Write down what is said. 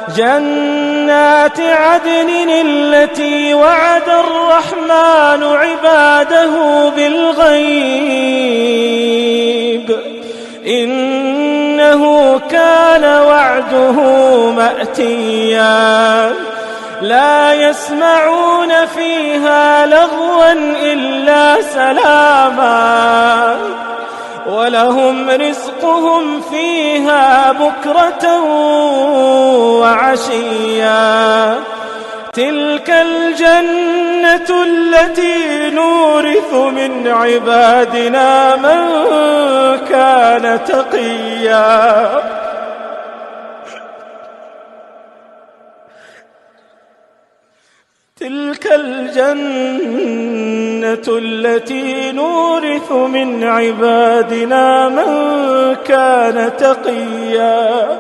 جنات عدن التي وعد الرحمن عباده بالغيب إنه كان وعده مأتيا لا يسمعون فيها لغوا إلا سلاما ولهم رزقهم فيها بكرة وعشيا تلك الجنة التي نورث من عبادنا من كان تقيا تلك الجنة التي نورث من عبادنا من كان تقيا